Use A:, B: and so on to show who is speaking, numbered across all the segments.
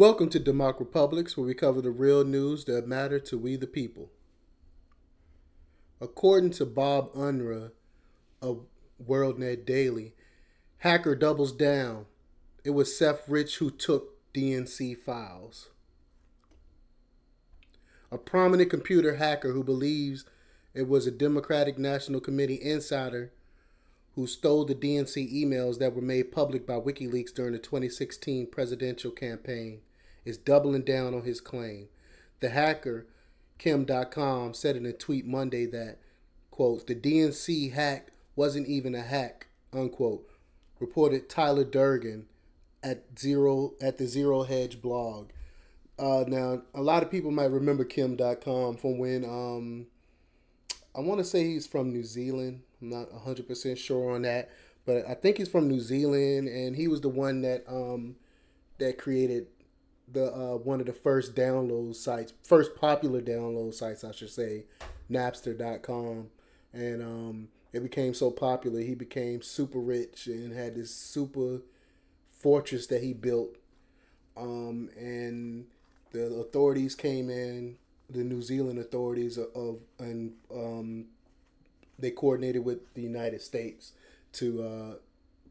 A: Welcome to DEMOCREPUBLIX, where we cover the real news that matter to we the people. According to Bob Unruh of WorldNet Daily, hacker doubles down. It was Seth Rich who took DNC files. A prominent computer hacker who believes it was a Democratic National Committee insider who stole the DNC emails that were made public by WikiLeaks during the 2016 presidential campaign, is doubling down on his claim. The hacker, Kim.com, said in a tweet Monday that, quote, the DNC hack wasn't even a hack, unquote, reported Tyler Durgan at the Zero Hedge blog. Now, a lot of people might remember Kim.com from when, I want to say he's from New Zealand. I'm not 100% sure on that, but I think he's from New Zealand, and he was the one that that created the one of the first popular download sites, I should say, Napster.com, and it became so popular he became super rich and had this super fortress that he built, and the authorities came in. The New Zealand authorities they coordinated with the United States to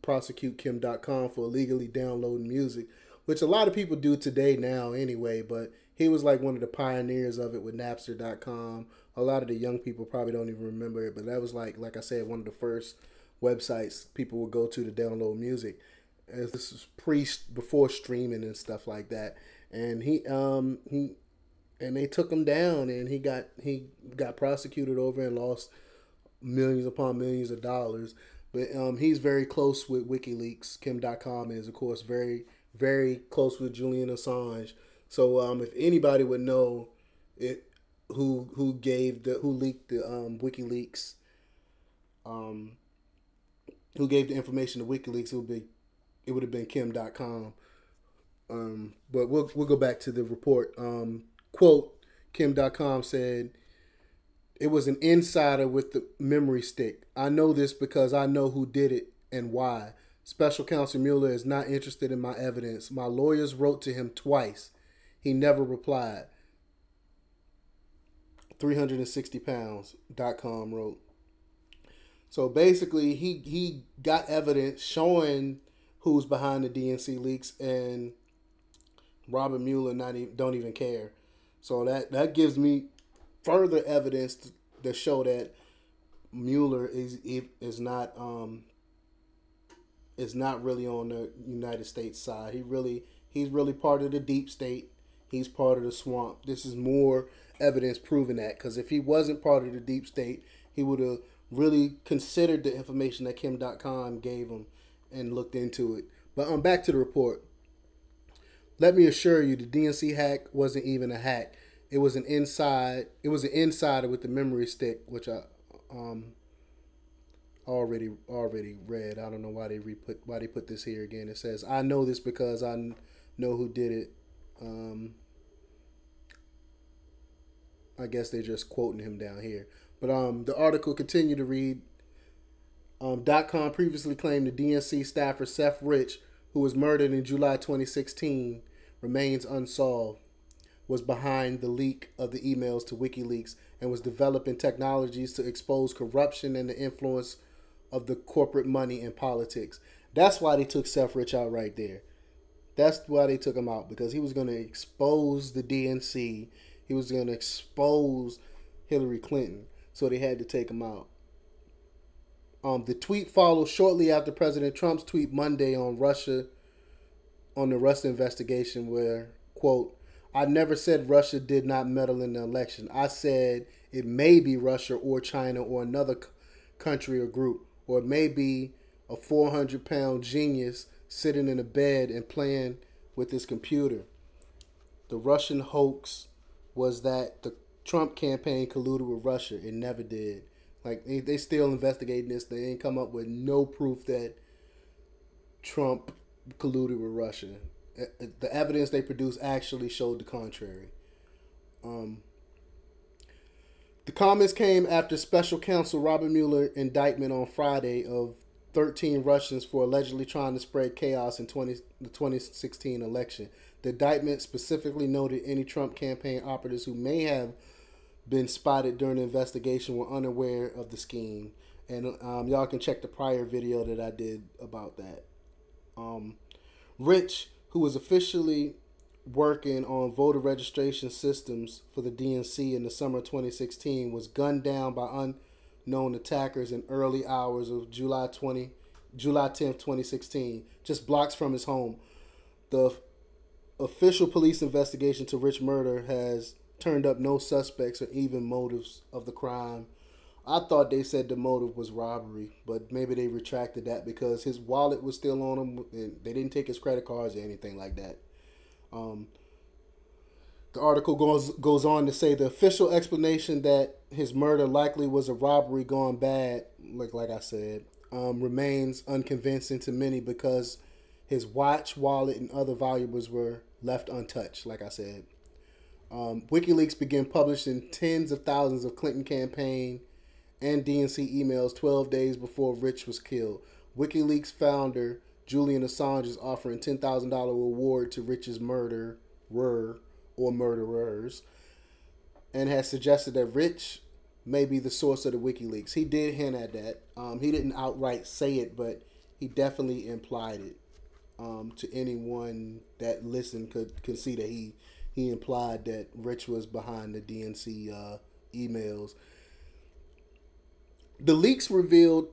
A: prosecute Kim.com for illegally downloading music, which a lot of people do today now anyway, but he was like one of the pioneers of it with Napster.com. A lot of the young people probably don't even remember it, but that was like I said, one of the first websites people would go to download music. And this was before streaming and stuff like that. And and they took him down, and he got prosecuted over and lost millions upon millions of dollars. But he's very close with WikiLeaks. Kim.com is, of course, very, very close with Julian Assange. So if anybody would know it, who leaked the WikiLeaks, who gave the information to WikiLeaks, it would have been Kim.com. But we'll go back to the report. Quote, Kim.com said, it was an insider with the memory stick. I know this because I know who did it and why. Special Counsel Mueller is not interested in my evidence. My lawyers wrote to him twice. He never replied. 360pounds.com wrote. So basically, he got evidence showing who's behind the DNC leaks, and Robert Mueller don't even care. So that gives me further evidence to show that Mueller is not really on the United States side. He's really part of the deep state. He's part of the swamp. This is more evidence proving that, because if he wasn't part of the deep state, he would have really considered the information that Kim.com gave him and looked into it. But back to the report. Let me assure you, the DNC hack wasn't even a hack. It was an insider with the memory stick, which I already read. I don't know why they put this here again. It says, I know this because I know who did it. I guess they're just quoting him down here. But the article continued to read, .com previously claimed the DNC staffer Seth Rich, who was murdered in July 2016, remains unsolved, was behind the leak of the emails to WikiLeaks and was developing technologies to expose corruption and the influence of the corporate money in politics. That's why they took Seth Rich out right there. That's why they took him out, because he was going to expose the DNC. He was going to expose Hillary Clinton. So they had to take him out. The tweet followed shortly after President Trump's tweet Monday on the Russia investigation where, quote, I never said Russia did not meddle in the election. I said it may be Russia or China or another country or group, or it may be a 400-pound genius sitting in a bed and playing with his computer. The Russian hoax was that the Trump campaign colluded with Russia. It never did. Like, they still investigating this. They ain't come up with no proof that Trump colluded with Russia. The evidence they produced actually showed the contrary. The comments came after Special Counsel Robert Mueller indictment on Friday of 13 Russians for allegedly trying to spread chaos in the 2016 election. The indictment specifically noted any Trump campaign operatives who may have been spotted during the investigation were unaware of the scheme. And y'all can check the prior video that I did about that. Rich, who was officially working on voter registration systems for the DNC in the summer of 2016, was gunned down by unknown attackers in early hours of July 10th, 2016, just blocks from his home. The official police investigation to Rich murder has turned up no suspects or even motives of the crime. I thought they said the motive was robbery, but maybe they retracted that because his wallet was still on him and they didn't take his credit cards or anything like that. The article goes on to say the official explanation that his murder likely was a robbery gone bad, like I said, remains unconvincing to many because his watch, wallet, and other valuables were left untouched, like I said. WikiLeaks began publishing tens of thousands of Clinton campaign and DNC emails 12 days before Rich was killed. WikiLeaks founder Julian Assange is offering $10,000 reward to Rich's murderer or murderers, and has suggested that Rich may be the source of the WikiLeaks. He did hint at that. He didn't outright say it, but he definitely implied it. To anyone that listened could see that he implied that Rich was behind the DNC emails. The leaks revealed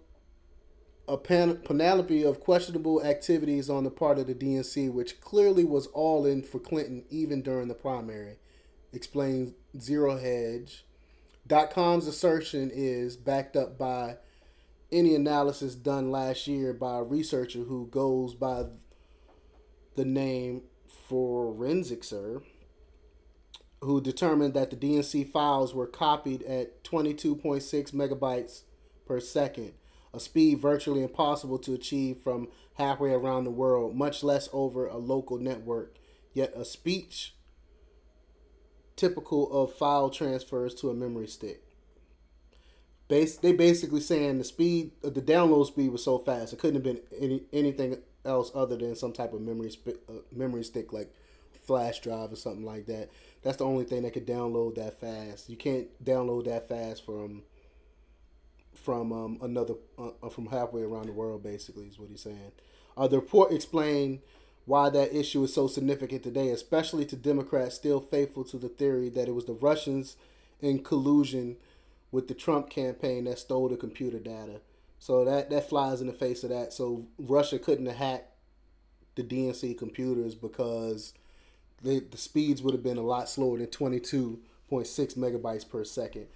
A: a panoply of questionable activities on the part of the DNC, which clearly was all in for Clinton even during the primary, explains Zero Hedge.com's assertion is backed up by any analysis done last year by a researcher who goes by the name Forensicser, who determined that the DNC files were copied at 22.6 megabytes per second, a speed virtually impossible to achieve from halfway around the world, much less over a local network, yet a speech typical of file transfers to a memory stick. They basically saying the download speed was so fast, it couldn't have been anything else other than some type of memory stick like flash drive or something like that. That's the only thing that could download that fast. You can't download that fast from halfway around the world, basically, is what he's saying. The report explained why that issue is so significant today, especially to Democrats still faithful to the theory that it was the Russians in collusion with the Trump campaign that stole the computer data. So that flies in the face of that. So Russia couldn't have hacked the DNC computers because the speeds would have been a lot slower than 22.6 megabytes per second.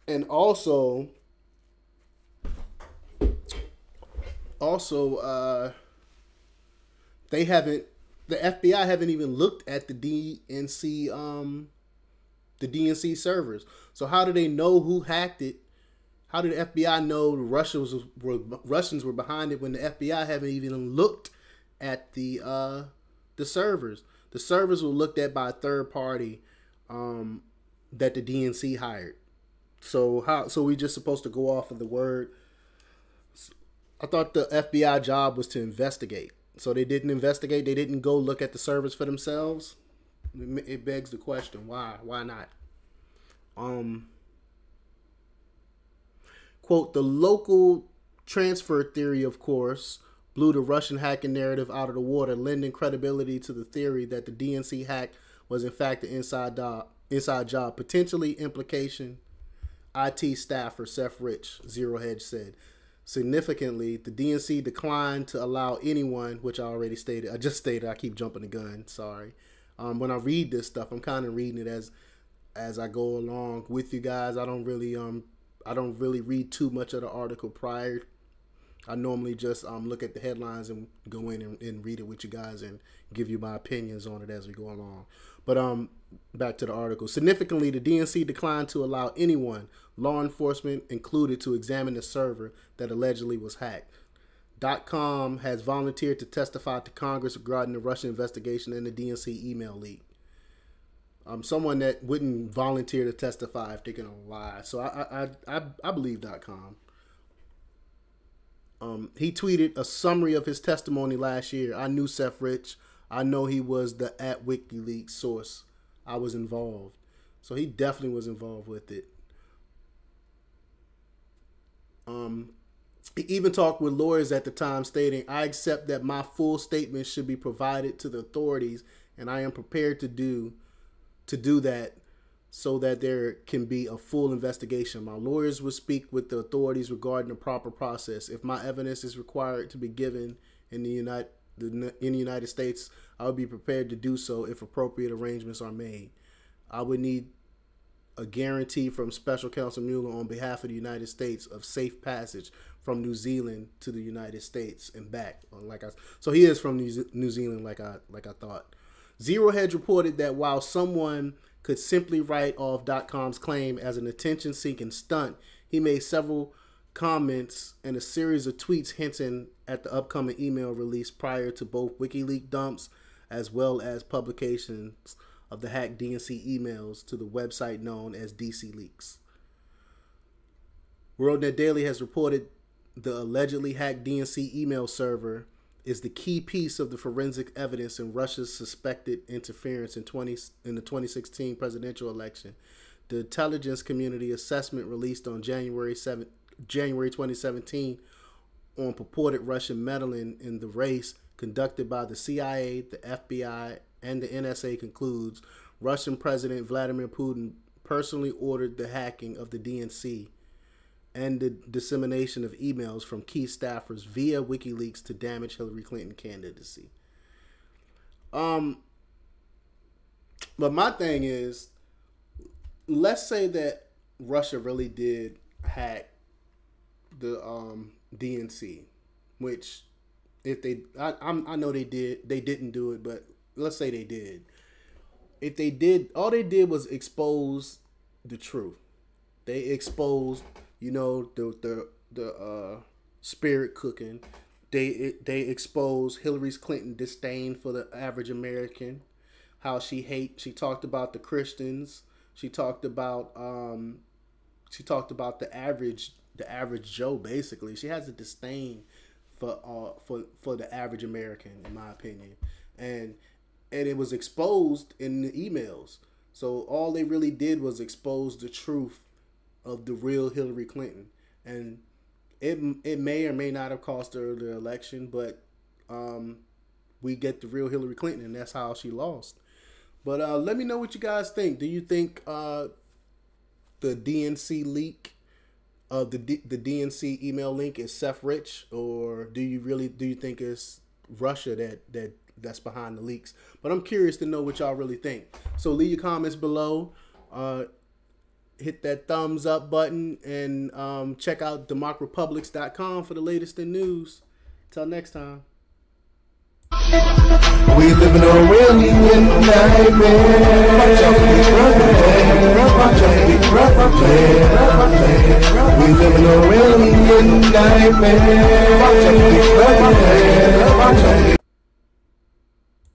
A: And also, the FBI haven't even looked at the DNC servers. So how do they know who hacked it? How did the FBI know the Russians were behind it when the FBI haven't even looked at the servers? The servers were looked at by a third party that the DNC hired. So we just supposed to go off of the word? I thought the FBI job was to investigate. So they didn't investigate. They didn't go look at the servers for themselves. It begs the question, why? Why not? Quote, the local transfer theory, of course, blew the Russian hacking narrative out of the water, lending credibility to the theory that the DNC hack was in fact an inside job. Potentially implication, IT staffer Seth Rich, Zero Hedge said. Significantly, the DNC declined to allow anyone, which I already stated. I keep jumping the gun. Sorry. When I read this stuff, I'm kind of reading it as I go along with you guys. I don't really read too much of the article prior. I normally just look at the headlines and go in and read it with you guys and give you my opinions on it as we go along. But back to the article. Significantly, the DNC declined to allow anyone, law enforcement included, to examine the server that allegedly was hacked. .com has volunteered to testify to Congress regarding the Russian investigation and the DNC email leak. Someone that wouldn't volunteer to testify if they're gonna lie. So I believe .com. He tweeted a summary of his testimony last year. I knew Seth Rich. I know he was the at WikiLeaks source. I was involved. So he definitely was involved with it. He even talked with lawyers at the time, stating, I accept that my full statement should be provided to the authorities, and I am prepared to do that so that there can be a full investigation. My lawyers will speak with the authorities regarding the proper process. If my evidence is required to be given in the United States, I will be prepared to do so if appropriate arrangements are made. I would need a guarantee from Special Counsel Mueller on behalf of the United States of safe passage from New Zealand to the United States and back. So he is from New Zealand, like I thought. Zero Hedge reported that while someone could simply write off .com's claim as an attention-seeking stunt, he made several comments and a series of tweets hinting at the upcoming email release prior to both WikiLeaks dumps as well as publications of the hacked DNC emails to the website known as DC Leaks. WorldNet Daily has reported the allegedly hacked DNC email server is the key piece of the forensic evidence in Russia's suspected interference in the 2016 presidential election. The intelligence community assessment released on January 2017 on purported Russian meddling in the race conducted by the CIA, the FBI, and the NSA concludes Russian President Vladimir Putin personally ordered the hacking of the DNC and the dissemination of emails from key staffers via WikiLeaks to damage Hillary Clinton candidacy. But my thing is, let's say that Russia really did hack the DNC, which if they, I know they didn't do it, but let's say they did. If they did, all they did was expose the truth. They exposed, the spirit cooking. They exposed Hillary Clinton disdain for the average American. How she talked about the Christians. She talked about the average Joe. Basically, she has a disdain for the average American, in my opinion, and it was exposed in the emails. So all they really did was expose the truth of the real Hillary Clinton, and it may or may not have cost her the election, but we get the real Hillary Clinton, and that's how she lost. But let me know what you guys think. Do you think the DNC leak of the DNC email link is Seth Rich, or do you think it's Russia that's behind the leaks? But I'm curious to know what y'all really think. So leave your comments below. Hit that thumbs up button, and check out DEMOCREPUBLIX.com for the latest in news. Till next time.
B: We living on a real nightmare.